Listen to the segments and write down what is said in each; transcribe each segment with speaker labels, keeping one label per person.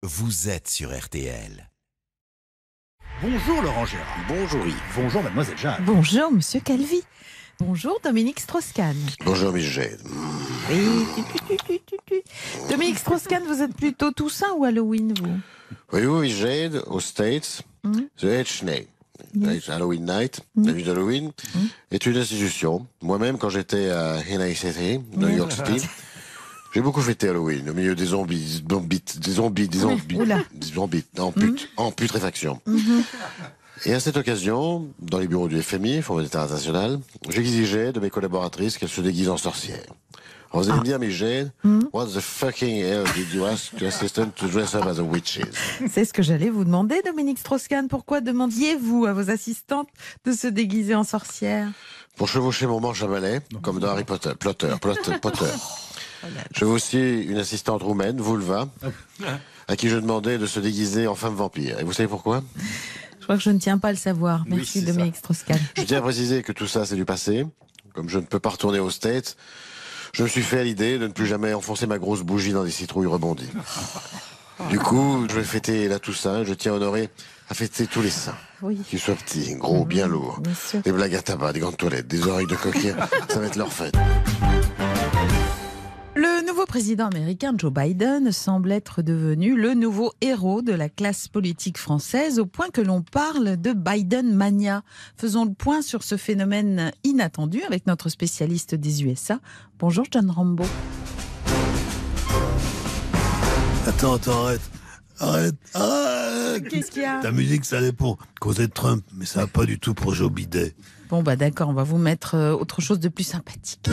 Speaker 1: Vous êtes sur RTL.
Speaker 2: Bonjour Laurent Gérard.
Speaker 3: Bonjour Yves.
Speaker 2: Bonjour Mademoiselle Jeanne.
Speaker 4: Bonjour Monsieur Calvi. Bonjour Dominique Strauss-Kahn.
Speaker 3: Bonjour Miss Jade.
Speaker 4: Oui. Dominique Strauss-Kahn, vous êtes plutôt Toussaint ou Halloween, vous?
Speaker 3: Voyez-vous Miss Jade, aux States, The H-Day, Halloween Night, la nuit d'Halloween, est une institution. Moi-même, quand j'étais à City, New York City, j'ai beaucoup fêté Halloween, au milieu des zombies, en putréfaction. Et à cette occasion, dans les bureaux du FMI, Fonds monétaire international, j'exigeais de mes collaboratrices qu'elles se déguisent en sorcières. Alors vous allez me dire, mais Jade, what the fucking hell did you ask your assistant to dress up as a witches?
Speaker 4: C'est ce que j'allais vous demander, Dominique Strauss-Kahn. Pourquoi demandiez-vous à vos assistantes de se déguiser en sorcières?
Speaker 3: Pour chevaucher mon manche à balai, comme dans Harry Potter. Potter. Je veux aussi une assistante roumaine, Vulva, à qui je demandais de se déguiser en femme vampire. Et vous savez pourquoi?
Speaker 4: Je crois que je ne tiens pas à le savoir. Merci
Speaker 2: Oui,
Speaker 4: Dominique Strauss-Kahn.
Speaker 3: Je tiens à préciser que tout ça, c'est du passé. Comme je ne peux pas retourner aux States, je me suis fait à l'idée de ne plus jamais enfoncer ma grosse bougie dans des citrouilles rebondies. Du coup, je vais fêter la Toussaint. Je tiens à fêter tous les saints.
Speaker 4: Oui.
Speaker 3: Qu'ils soient petits, gros, bien lourds.
Speaker 4: Bien sûr.
Speaker 3: Des blagues à tabac, des grandes toilettes, des oreilles de coquille. Ça va être leur fête.
Speaker 4: Le nouveau président américain Joe Biden semble être devenu le nouveau héros de la classe politique française, au point que l'on parle de Biden Mania. Faisons le point sur ce phénomène inattendu avec notre spécialiste des USA. Bonjour John Rambo.
Speaker 5: Attends, arrête.
Speaker 4: Qu'est-ce qu'il y a?
Speaker 5: Ta musique, ça allait pour causer de Trump, mais ça va pas du tout pour Joe Biden.
Speaker 4: Bon bah d'accord, on va vous mettre autre chose de plus sympathique.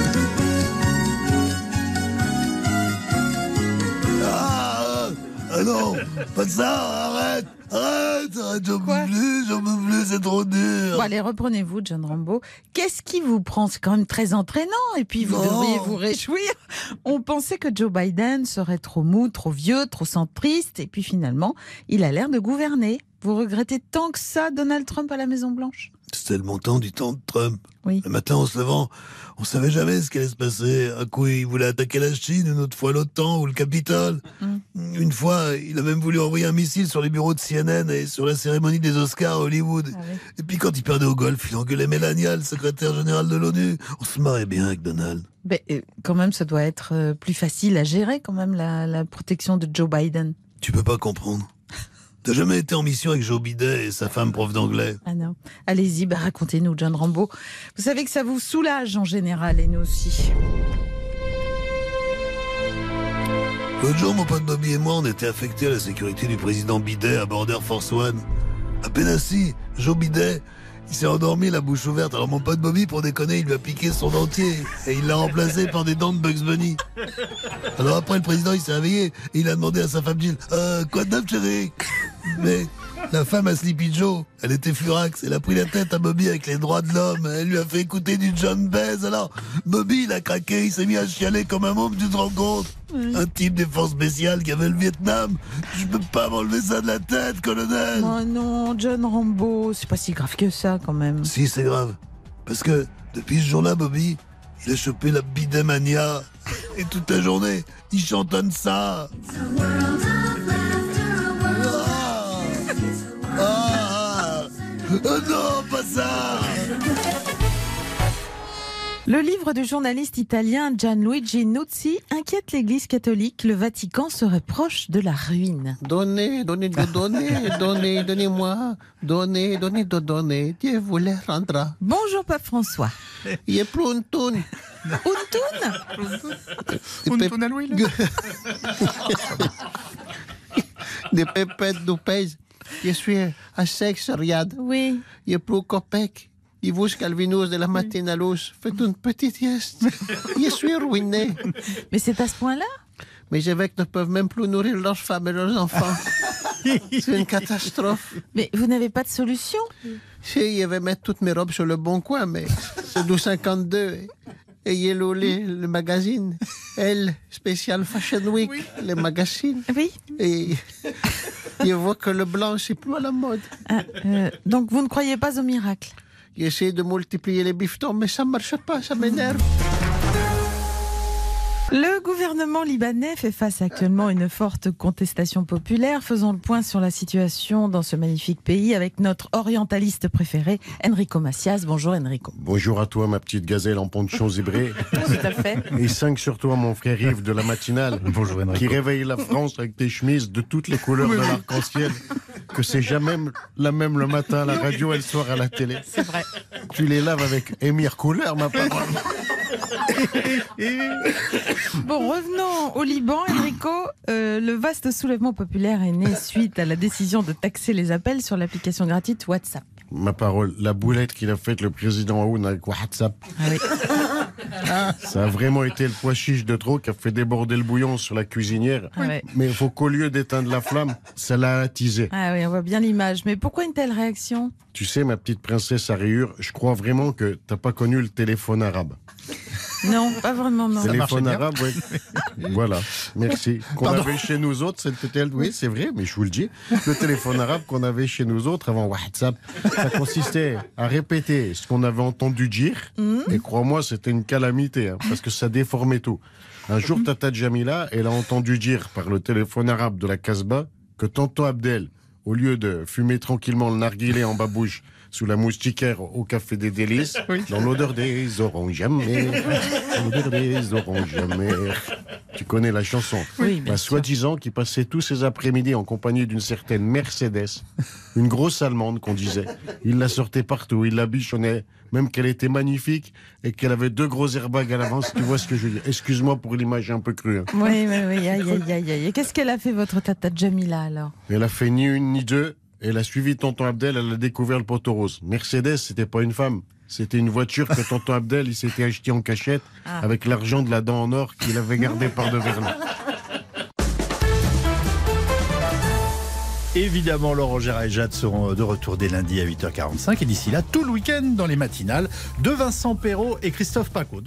Speaker 5: Ah non, pas de ça, arrête, j'en peux plus, c'est trop dur.
Speaker 4: Bon allez, reprenez-vous John Rambo. Qu'est-ce qui vous prend? C'est quand même très entraînant et puis vous devriez vous réjouir. On pensait que Joe Biden serait trop mou, trop vieux, trop centriste et puis finalement, il a l'air de gouverner. Vous regrettez tant que ça Donald Trump à la Maison-Blanche?
Speaker 5: C'était le montant du temps de Trump.
Speaker 4: Oui.
Speaker 5: Le matin, en se levant, on savait jamais ce qui allait se passer. Un coup, il voulait attaquer la Chine, une autre fois l'OTAN ou le Capitole. Une fois, il a même voulu envoyer un missile sur les bureaux de CNN et sur la cérémonie des Oscars à Hollywood.
Speaker 4: Ah oui.
Speaker 5: Et puis quand il perdait au golf, il engueulait Melania, le secrétaire général de l'ONU. On se marrait bien avec Donald.
Speaker 4: Mais quand même, ça doit être plus facile à gérer quand même la protection de Joe Biden.
Speaker 5: Tu peux pas comprendre. T'as jamais été en mission avec Joe Biden et sa femme prof d'anglais?
Speaker 4: Ah non. Allez-y, racontez-nous, John Rambo. Vous savez que ça vous soulage en général, et nous aussi.
Speaker 5: L'autre jour, mon pote Bobby et moi, on était affectés à la sécurité du président Biden à bord d'Air Force One. À peine assis, Joe Biden, il s'est endormi la bouche ouverte. Alors mon pote Bobby, pour déconner, il lui a piqué son dentier et il l'a remplacé par des dents de Bugs Bunny. Alors après, le président, il s'est réveillé et il a demandé à sa femme Jill, quoi de neuf, chérie? Mais la femme à Sleepy Joe, elle était furax. Elle a pris la tête à Bobby avec les droits de l'homme. Elle lui a fait écouter du John Baez. Alors, Bobby, il a craqué, il s'est mis à chialer comme un môme, tu te rends compte? Un type des forces spéciales qui avait le Vietnam. Je peux pas m'enlever ça de la tête, colonel.
Speaker 4: Oh non, John Rambo, c'est pas si grave que ça quand même.
Speaker 5: Si, c'est grave. Parce que depuis ce jour-là, Bobby, il a chopé la bidemania. Et toute la journée, il chantonne ça. Oh non, pas ça!
Speaker 4: Le livre du journaliste italien Gianluigi Nuzzi inquiète l'Église catholique. Le Vatican serait proche de la ruine.
Speaker 6: Donnez, donnez-moi. Donnez. Dieu vous les rendra.
Speaker 4: Bonjour Pape François.
Speaker 6: Il est plus un toun.
Speaker 2: Un Halloween.
Speaker 6: Des pépettes du pays. Je suis à sexe, regarde.
Speaker 4: Oui.
Speaker 6: Il est plus copec. Il vous calvinus de la matinée à l'os. Faites une petite sieste. Je suis ruiné.
Speaker 4: Mais c'est à ce point-là?
Speaker 6: Mes évêques ne peuvent même plus nourrir leurs femmes et leurs enfants. C'est une catastrophe.
Speaker 4: Mais vous n'avez pas de solution?
Speaker 6: Si, je vais mettre toutes mes robes sur le bon coin, mais c'est 12,52. Et Yellow, le magazine. Elle, spécial Fashion Week, les magazines.
Speaker 4: Oui.
Speaker 6: Et je vois que le blanc, c'est plus à la mode.
Speaker 4: Donc vous ne croyez pas au miracle?
Speaker 6: J'essaie de multiplier les bifetons, mais ça ne marche pas, ça m'énerve.
Speaker 4: Le gouvernement libanais fait face actuellement à une forte contestation populaire. Faisons le point sur la situation dans ce magnifique pays avec notre orientaliste préféré, Enrico Macias. Bonjour Enrico.
Speaker 3: Bonjour à toi, ma petite gazelle en ponchon zébré.
Speaker 4: Tout à fait.
Speaker 3: Et 5 sur toi, mon frère Yves de la matinale.
Speaker 2: Bonjour Enrico.
Speaker 3: Qui réveille la France avec des chemises de toutes les couleurs de l'arc-en-ciel. Que c'est jamais la même le matin à la radio et le soir à la télé.
Speaker 4: C'est vrai.
Speaker 3: Tu les laves avec Émir Couleur, ma parole.
Speaker 4: Bon, revenons au Liban, Enrico. Le vaste soulèvement populaire est né suite à la décision de taxer les appels sur l'application gratuite WhatsApp.
Speaker 3: Ma parole, la boulette qu'il a faite le président Aoun avec WhatsApp.
Speaker 4: Ah oui.
Speaker 3: Ça a vraiment été le pois chiche de trop qui a fait déborder le bouillon sur la cuisinière.
Speaker 4: Ah ouais.
Speaker 3: Mais il faut qu'au lieu d'éteindre la flamme, ça l'a attisé.
Speaker 4: Ah oui, on voit bien l'image. Mais pourquoi une telle réaction?
Speaker 3: Tu sais, ma petite princesse à rayures, je crois vraiment que t'as pas connu le téléphone arabe.
Speaker 4: Non, pas vraiment, non.
Speaker 3: Téléphone arabe, oui. Voilà, merci. Qu'on avait chez nous autres, c'était... Oui, c'est vrai, mais je vous le dis. Le téléphone arabe qu'on avait chez nous autres avant WhatsApp, ça consistait à répéter ce qu'on avait entendu dire. Et crois-moi, c'était une calamité, hein, parce que ça déformait tout. Un jour, Tata Jamila, elle a entendu dire par le téléphone arabe de la Casbah que tonton Abdel, au lieu de fumer tranquillement le narguilé en babouche sous la moustiquaire au Café des Délices, dans l'odeur des oranges amères, dans l'odeur des oranges amères. Tu connais la chanson.
Speaker 4: Oui, bien sûr.
Speaker 3: Soi-disant qu'il passait tous ses après-midi en compagnie d'une certaine Mercedes, une grosse allemande qu'on disait. Il la sortait partout, il la bichonnait, même qu'elle était magnifique et qu'elle avait 2 gros airbags à l'avant, si tu vois ce que je veux dire. Excuse-moi pour l'image un peu crue. Hein.
Speaker 4: Oui, aïe, aïe, aïe, aïe. Et qu'est-ce qu'elle a fait, votre Tata Jamila, alors?
Speaker 3: Elle a fait ni une ni deux. Elle a suivi tonton Abdel, elle a découvert le poteau rose. Mercedes, c'était pas une femme. C'était une voiture que tonton Abdel, il s'était acheté en cachette avec l'argent de la dent en or qu'il avait gardé par devers nous.
Speaker 2: Évidemment, Laurent Gérard et Jade seront de retour dès lundi à 8h45. Et d'ici là, tout le week-end dans les matinales de Vincent Perrault et Christophe Pacaud.